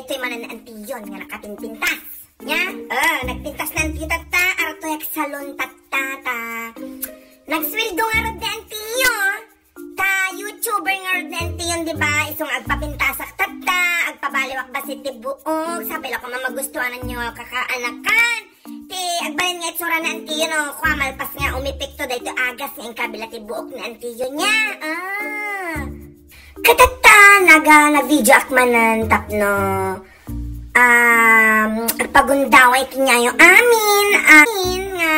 daytoy manan antiyon nga nakapinpintas. Nya? Nagpintas na antiyo tata, artoyak salon tata. Nagsweldo nga rod na antiyo. Ta YouTuber nga rod na antiyon, diba? Isong agpapintasak tata, agpabaliwak ba si tibuog, sabi lang ko mamagustuhan ninyo kakaanakan. Ti agbalin nga itsura na antiyo no, kwamalpas nga umipikto dayto agas nga ang kabila tibuok na antiyo niya. Katata nag-video akmanan tapno agpagundaway kinyayo amin nga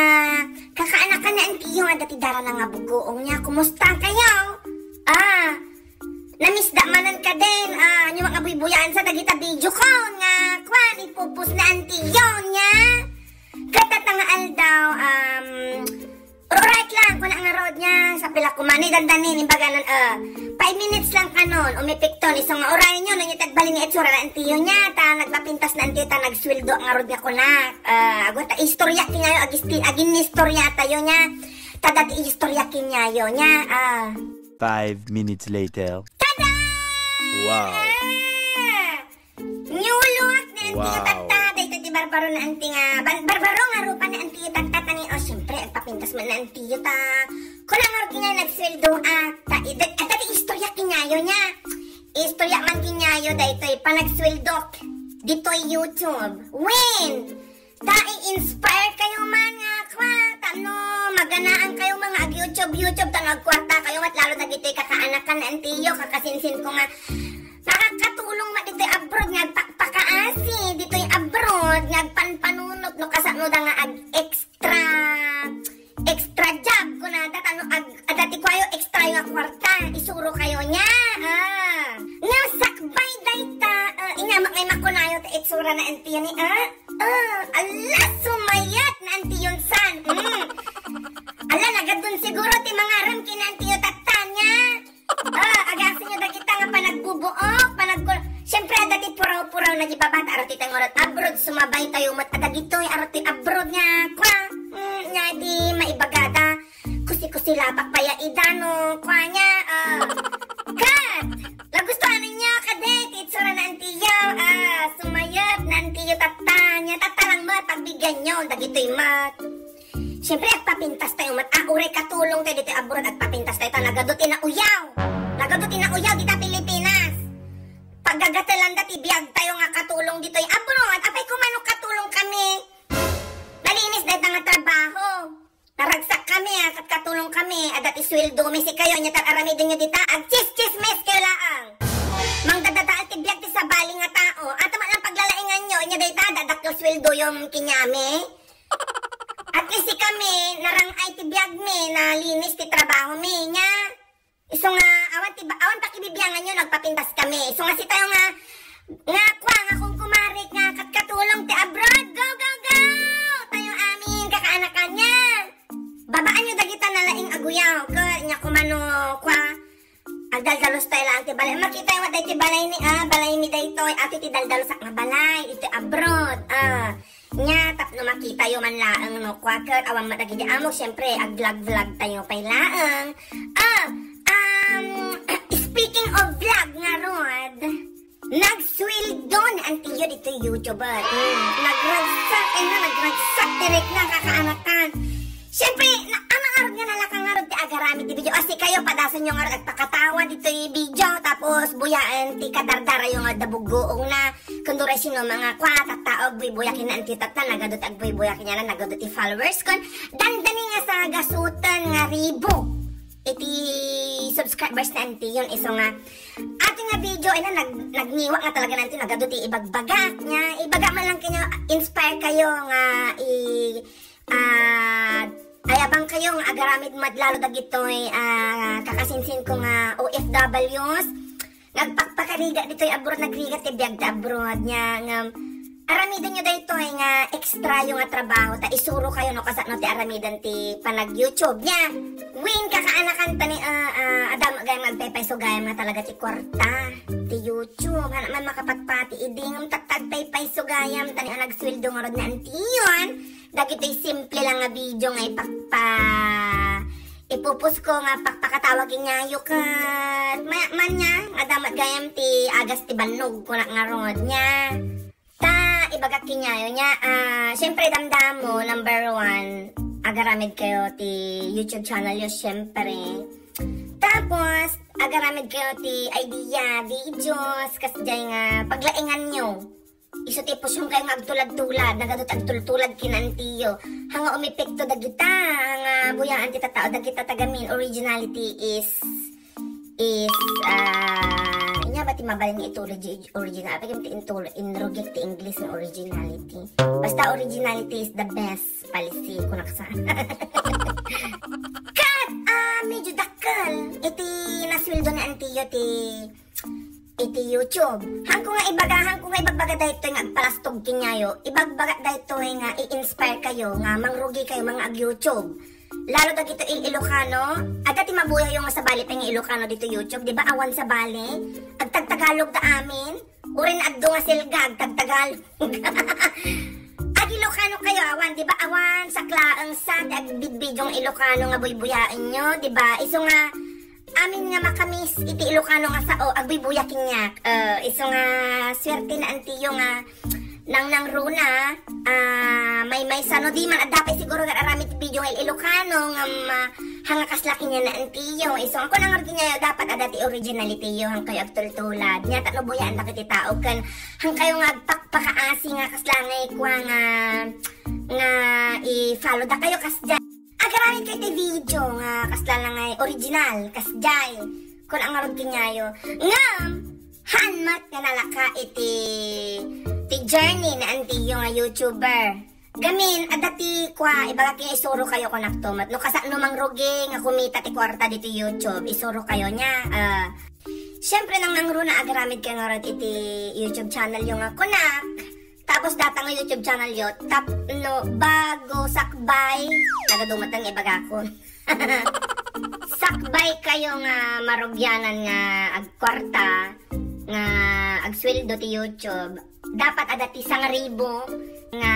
kakaanakan na antiyo nga dati dara na nga bugoong niya. Kumusta kayo? Namisda manan ka din. Yung mga buybuyan sa dagita video ko nga kwan ipupus na antiyo niya. Katata nga aldaw right lang kung ang road niya sa pila kumani dandanin imbaganan 5 minutes lang kanon umipikton isang nga oray nyo nang itagbalin ni itsura na antiyo niya ta nagpapintas na antiyo ta nagsweldo ang road niya kunak agwata istorya kinyayo agin istorya tayo niya ta dati istorya kinyayo niya 5 minutes later. Tada! Wow! Nyulot na antiyo tata dahito di barbaro na anti nga barbaro nga rupa na antiyo tata tani syempre agpapintas man na antiyo ta kung ang road kinyayo nagsweldo dati istorya kinyayo niya istorya man kinyayo dahito panagsweldok dito'y YouTube when ta i-inspire kayo man nga no, maganaan kayo mga YouTube ta nagkwarta kayo at lalo na dito'y kakaanakan na antiyo kakasinsin ko nga makakatulong ma dito'y abroad nga pakaasi dito'y abroad nga panpanunot no kasano da nga extra job ko na dati ko ayo extra yung kwarta isuro kayo niya nasakbay dayta inyamak ngay makunayo ta itsura na antiyo ni ala sumayat na antiyon san ala nagadun siguro ti mga ram kinantiyo tatanya agasin nyo dagita nga panagbubuok syempre dati puraw-puraw na gibabata arati tayo ngorot abroad sumabay tayo mat adagitoy arati abroad nga nga di maibagada kusi lapak paya idano kwa nya kat lagustuhan niya kadet itsura na antiyo sumayat na antiyo tatanya tatalang mat pagbigyan nyo dagitoy mat syempre agpapintas tayo mat uray katulong tayo dito abroad agpapintas tayo nagadutin na uyaw dito Pilipinas paggagatalan dati biyag tayo nga katulong dito abroad apay kumano katulong kami nalinis dahil nga trabaho naragsak kami at katulong kami dati sweldo misi kayo nya taramidin nyo dita agchis mes kayo laang mang dadadaal ti biyag ti sa bali nga tao at man ang paglalaingan nyo nya dahil dadak yung sweldo yung kinyami at kasi kami narangay ti biyag mi na linis ti trabaho mi nya iso nga awan pakibibiyangan nyo nagpapintas kami iso nga si tayo nga kung kumarik nga katulong ti abroad go tayo amin kakaanakan niya babaan nyo dagita na laing aguyaw ko nya kumano agdaldalos tayo lang ti balay makita yung waday ti balay ni balay mi daytoy ati ti daldalos nga balay iti abroad nya tapno makita yung man laang no kwakot awang matagidi amo syempre ag-vlog tayo pay laang speaking of vlog nga rod nagsweldo na antiyo dito YouTuber nagragsak direct na kakaanakan syempre amang arod nga nalakang arod ti agarami ti video kasi kayo padasan nyo nga nagpakatawa dito yung video tapos buyaan ti kadardara yung dabugoong na kundura sino mga tataog buybuyakin na antiyo tata nagadot ag buybuyakin niya na nagadot ti followers kon dandani nga sa gasutan nga ribo iti subscribers na anti yun iso nga ating nga video ay na nagniwa nga talaga nanti nagaduti ibagbagak nya ibaga man lang kanyo inspire kayo nga ayabang kayo nga agaramid madlalo dagitoy kakasinsin ko nga OFWs nagpakpakariga ditoy abroad nagriga ti biag abroad nya nga aramidan nyo dahito nga extra yung trabaho ta isuro kayo no kasano ti aramidan ti panag YouTube nya win kakaanakan ta ni adam gayam magpaypayso gayam nga talaga ti kwarta ti YouTube nga man makapatpati idingam tatagpaypayso gayam ta ni nagsweldo nga rod na antiyon dagito'y simple lang nga video nga ipupus ko nga pakpakatawagin niya yukat man niya nga damat gayam ti agas ti banog kunak nga rod niya. Ta ibaga kinyayo niya. Syempre damdam mo number 1 agaramid kayo ti YouTube channel yo syempre. Tapos agaramid kayo ti idea, videos kasi nga paglaingan nyo. Iso tipos yung kayo nga agtulad-tulad, nagadot agtulad kinantiyo. Hanga umipekto dagita, hanga buyaan ti tatao dagita tagamin. Originality is inya ba ti mabaling ito original? Pagam ti inrogek ti English ng originality. Basta originality is the best policy kunaksa. Kat, medyo dakkel. Iti naswildo na antiyo iti YouTube. Hangko nga ibagbaga dahito nga agpalastog kinyayo. Ibagbaga dahito nga i-inspire kayo nga mangrugi kayo mga ag-YouTube. Lalo da dito Ilocano. Agati mabuya yung sa bali pa yung Ilocano dito YouTube. Diba awan sa bali? Agtagtagalog da amin. Urin addo nga silgag. Tagtagalog. Ag Ilocano kayo awan. Diba awan sa klaang sa agbidbidyong Ilocano nga buybuyain nyo. Diba? Iso nga amin nga makamis iti Ilocano nga sao agbibuyakin niya. Iso nga swerte na antiyo nga nang runa may sano di man adapay siguro nga aramid video ng Ilocano nga hanga kaslaki niya na antiyo. Iso ako nang ordi niya dapat adati originality yo hang kayo agtultulad niya tatlo buyaan dakiti tao kan hang kayo nga agpakpakaasi nga kaslangay kwa nga i-follow da kayo kasdyan. Agaramid kayo iti video nga kasla nga original kasdyan kun ang arod kinyayo ngam hanmat nga nalaka iti journey na antiyo nga YouTuber. Gamin, adati kwa, ibaga kaya isuro kayo kung naktumat. No, kasa numang rogi nga kumita ti kwarta dito YouTube, isuro kayo niya. Siyempre nang nangro na agaramid kayo nga iti YouTube channel yung nga kunak. Tapos data nga YouTube channel yo, tap no, bago sakbay. Nagadumatang ibaga ko. Sakbay kayo nga marugyanan nga agkwarta nga agsweldo ti YouTube. Dapat adati 1,000 nga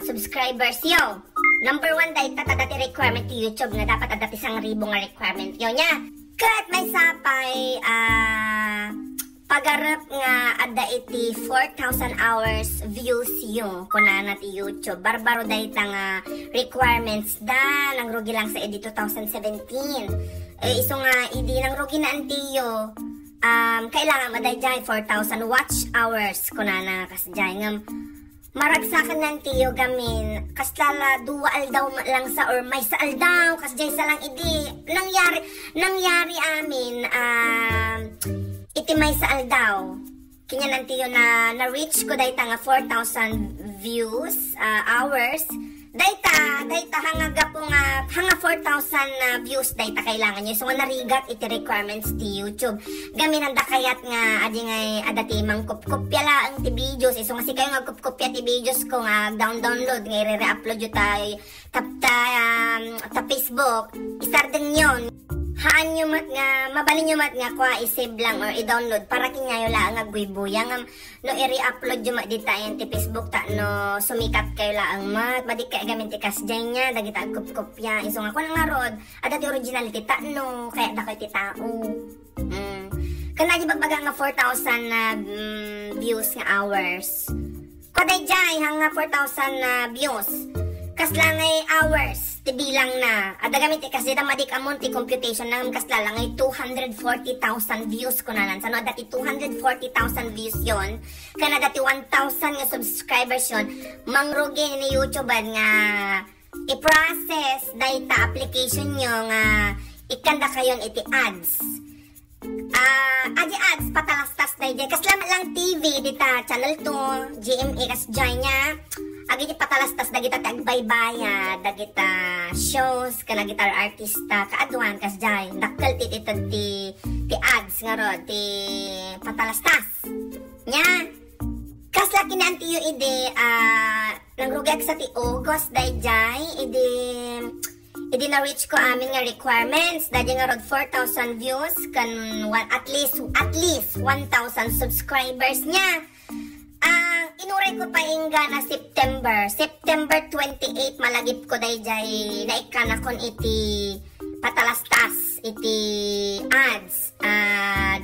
subscribers yo. Number 1 dahil adati requirement ti YouTube nga dapat adati 1,000 nga requirement yo nya. Kat may sapay pagarap nga adda iti 4,000 hours views yo kunana ti YouTube. Barbaro dahil nga requirements da nang rugi lang sa edi 2017. Iso nga idi nang rugi na antiyo. Kailangan maday dyan 4,000 watch hours kunana kasdyan nga maragsakan nantiyo gamin kaslala duwaal daw lang sa or may saal daw kasdyan sa lang idi nangyari amin iti may saal daw kinya nantiyo na reach ko dayta nga 4,000 views hours dayta hanga po nga hanga 4,000 views dayta kailangan nyo so nga narigat iti requirements ti YouTube gamin ang dakayat nga adi nga adati mangkup-kupya lang ti videos so nga si kayo nga kup-kupya ti videos ko nga download nga i-re-upload yun ta Facebook isar din yun haan nyo mat nga mabalin nyo mat nga kwa i-save lang or i-download para kinyayo lang nga guybuya nga no i-re-upload yung mat dita yan ti Facebook ta no sumikat kayo lang mat badik kaya gamin ti kasdyan niya dagita agkup-kupya iso nga kung nga rod adati originality ta no kaya da kayo ti tao kana di bagbaga nga 4,000 views nga hours kaday jay hanga 4,000 views kasla ngay hours ti bilang na ada gamit kasi madik amon ti computation nang kasla lang ay 240,000 views kunanan sano dati 240,000 views yon kana dati 1,000 nga subscribers yon mangrugi ni YouTube nga i-process data application nyo nga ikanda kayon iti ads ads patalastas dayjay kasla lang TV dita channel 2 GMA kasjay nya agi di patalastas dagita ti agbaybayad dagita shows kana gitar artista kaaduan kasjay dakkel ti ads nga ro ti patalastas nya kasla kinantiyo ide nangrugek sa ti August dayjay ide na reach ko amin nga requirements dayjay nga rod 4,000 views kan at least 1,000 subscribers nya. Inuray ko pa inga na September 28 malagip ko dayjay naikana kon iti patalastas iti ads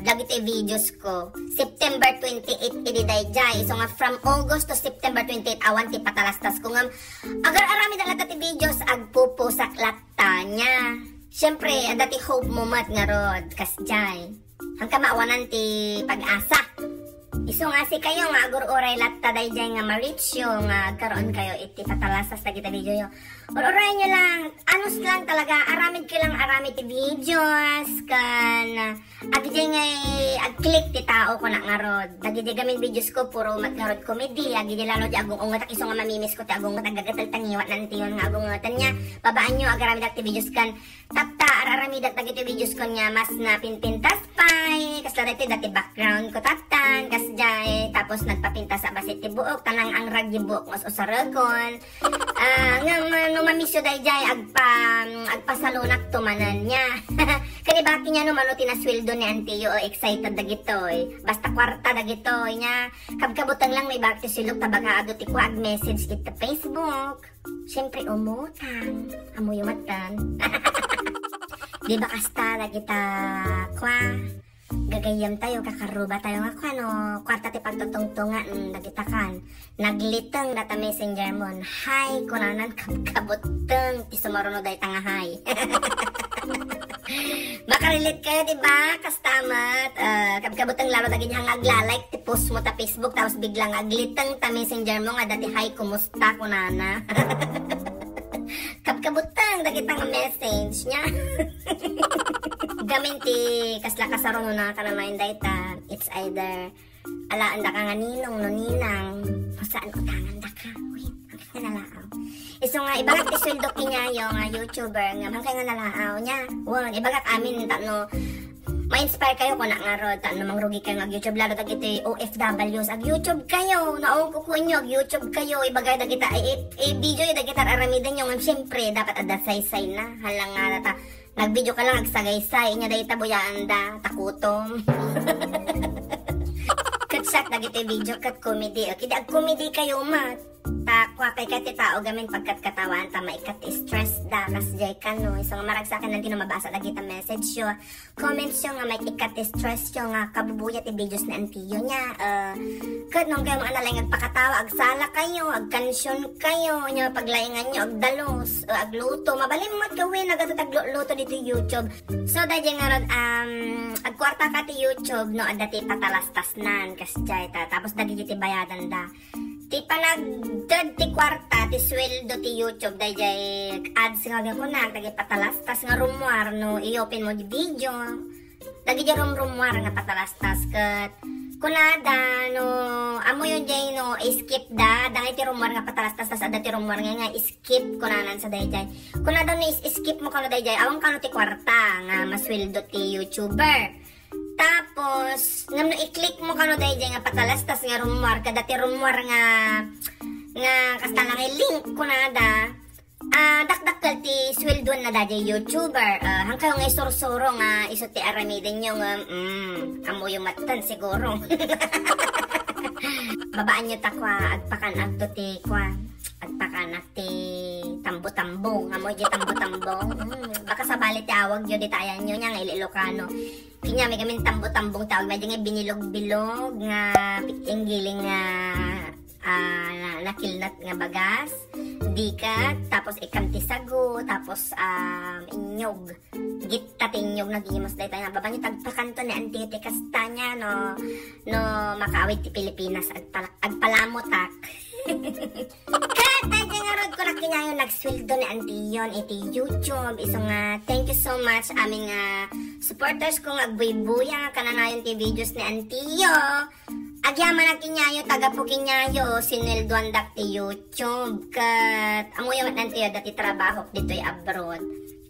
dagiti videos ko September 28 iti dayjay. So nga from August to September 28 awan ti patalastas ko nga agar arami da ti videos agpupusak latta niya. Syempre adati hope moment nga rod kasjay hangka maawanan ti pag-asa. Iso nga si kayo nga agur oray latta dayjay nga ma-reach yo nga karon kayo iti patalastas dagiti video yo. Oray nyo lang, anos lang talaga, aramid ko lang aramid ti videos, kan, agdi nga ag-click ti tao ko na ngarod. Dagiti gamin videos ko, puro matngarod comedy, agdi lalo di agong ungat, iso nga mamimis ko ti agong ungat, agagatal tangiwat nanti yun nga agong ungatan niya. Babaan nyo, agaramid ti videos kan, tapta, araramid dagiti videos ko niya, mas na pinpintas pay, kas dati background ko taptan, kas jay, tapos nagpapintas sa basit ti buok, tanang ang ragi buok, mas usaragon, no mamisyo dayjay agpasalunak tumanan niya. Kani baki niya no mano tinasweldo ni Antiyo excited dagitoy. Basta kwarta dagitoy niya. Kabkabutang lang may bakti silok tabaga ado ti ko ag message ita Facebook. Syempre umutang. Amoy umatan. Di ba kasta dagita kwa? Gagayam tayo, kakaruba tayo nga ano, kwarta ti pagtutungtungan, nagitakan. Naglitang data messenger mon, hi, kunanan kabuteng, ti sumaruno day tangahay. Makarelate kayo, diba? Kastamat, kabuteng laro dagin hang aglalike, ti post mo ta Facebook, tapos biglang aglitang ta messenger mo nga dati, hi, kumusta, kunana? Kabuteng, dagitang message niya. Gamin ti kasla kasaron na kanamayin dayta, it's either alaan da ka nga ninong no ninang o saan utangan da ka wait hanggang nga nalaaw iso nga ibagat isweldo kinyayo nga YouTuber nga hanggang nga nalaaw niya wag ibagat amin tano ma-inspire kayo kung nga rod tano mangrugi kayo nga YouTube lalo tag iti OFWs ag YouTube kayo naong kukunyo ag YouTube kayo ibagay da kita video da kita aramidan nyo nga siyempre dapat ada say na halang nga nata nag-video ka lang, agsagay-say, inya dahi tabuyaan da, takutom. Katsak, dagiti video, kat comedy. Okay, ag-comedy kayo, mat. Takwa kay kati tao gamin pagkat katawan, tama ikat stress da, kasjay ka, no. So, nga marag sa akin, nanti na mabasa dagita message yo. Comments yo nga, may ikat stress yo nga, kabubuyat i-videos na antiyo niya. Kat nung kayo mga nalang agpakatawa, agsala kayo, agkansyon kayo, nya paglaingan nyo, agdalos, agluto, mabalimot gawin, agatutagluto dito YouTube. So, dahil nga ron, agkwarta ka ti YouTube, no, adati patalastas nan, kasjay ta, tapos dagiti bayadan da. Ti panagdad ti kwarta, ti sweldo ti YouTube, dahil ads nga ko na, dahil patalastas nga rumwar, no, i-open mo di video, dahil rumwar nga patalastas, kat, kunada, no, amo yun dyan, no, skip da, dahil ti rumwar nga patalastas, tas ada ti rumwar nga skip, kunanan sa dahil dyan, kunada no, skip mo ka no dahil dyan, awang ka no ti kwarta, nga masweldo ti YouTuber. Tapos, ngam no i-click mo kano dahil nga patalastas nga rumwar, kadati rumwar nga kasta lang i-link ko na da, dakdakal ti sweldoan na dahil YouTuber, hangkaw nga isursuro nga iso ti aramidin nyo nga, amo yung matan siguro. Babaan nyo ta kwa, agpakan agto ti kwa, agpakan ti tambo-tambong, amo yung tambo-tambong, baka sa balit ti awag yun, ditayan nyo nga Ilocano. Kanya may gamin tambo-tambong tawag, may nga binilog-bilog nga piting-giling nga nakilnat nga bagas, dikat, tapos ikamti sago, tapos inyog, gitating inyog nagimos dahi tayo nga baba nyo tagpakanto ni Antiti Kastanya no makaawit ti Pilipinas agpalamotak. Kat, tayo nga rod ko na kinyayo nagsweldo ni Antiyon iti YouTube. Iso nga, thank you so much aming supporters kong agbuy-buya kananayon ti videos ni Antiyo. Agyaman na kinyayo, taga po kinyayo, sinilduan dak ti YouTube. Kat, amuyamat Antiyo dati trabaho dito'y abroad.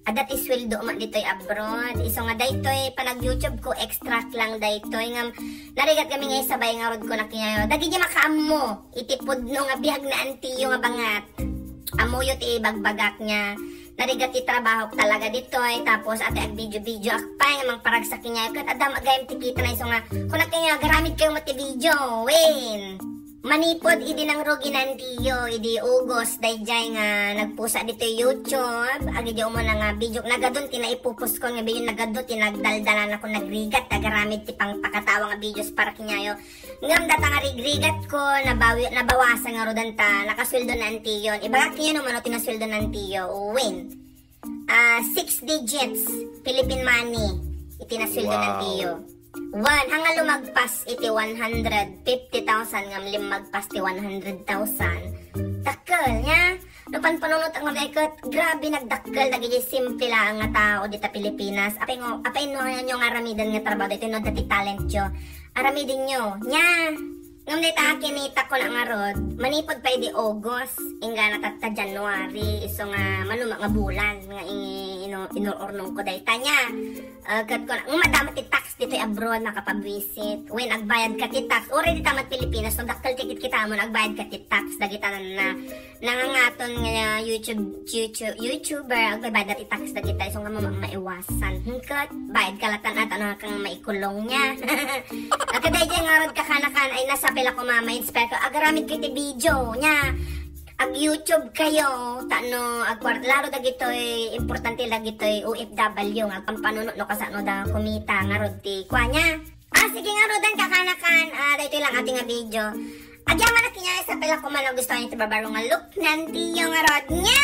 Dati sweldo ma dito'y abroad. Iso nga daytoy panag-YouTube ko extract lang daytoy nga narigat kami nga sabay nga rod ko na kinyayo. Dagi di makaammo itipod no nga bihag na Antiyo nga bangat. Amuyo ti bagbagak niya. Narigat ti trabaho talaga ditoy tapos ate ag video akpay nga mang parag sa kinyayo kat adam agayam ti kita na iso nga kun na kinyayo garamid kayo mati video. Win. manipod idi nang rugi nantiyo idi ugos dayjay nga nagpusa dito YouTube agi di mo na nga video nagadon tinaipupos ko nga video nagadon tinagdaldalan ako nagrigat tagaramid ti pang pakatawa nga videos para kinyayo ngam data nga rigrigat ko nabawasan nga rodanta nakasweldo na antiyon ibaga kinyo no mano tinasweldo na antiyo win 6 digits Philippine money itinasweldo na antiyo 1 hanga lumagpas iti 150,000 ngam limagpas ti 100,000 dakkel nya no panpanunot ang mga grabe nagdakkel dagiti simple lang nga tao dita Pilipinas apay no nga aramidan nga trabaho dito no dati talent yo aramidin nyo nya ngam dita kinita ko na nga rod manipod pa idi August inga natata January iso nga manuma nga bulan nga inuurnong ko dayta nya kat ko na madama ti tax dito abroad makapag-visit when agbayad ka ti tax already tamat Pilipinas so dakkel tikit kita mo agbayad ka ti tax dagita na nangangaton nga YouTuber agbayad ti tax dagita iso nga maiwasan kat bayad kalatan at kang maikulong nya akaday nga rod kakanakan ay nasa pila ko mama inspire ko agaramid kay ti video nya ag YouTube kayo tano agward laro dagitoy importante dagitoy OFW nga pampanunot no kasano da kumita nga rod ti kwanya sige nga rodan kakanakan dito lang ating nga video agyaman na kinya sa pila ko man gusto niyo ti babaro nga look nanti yung rod nya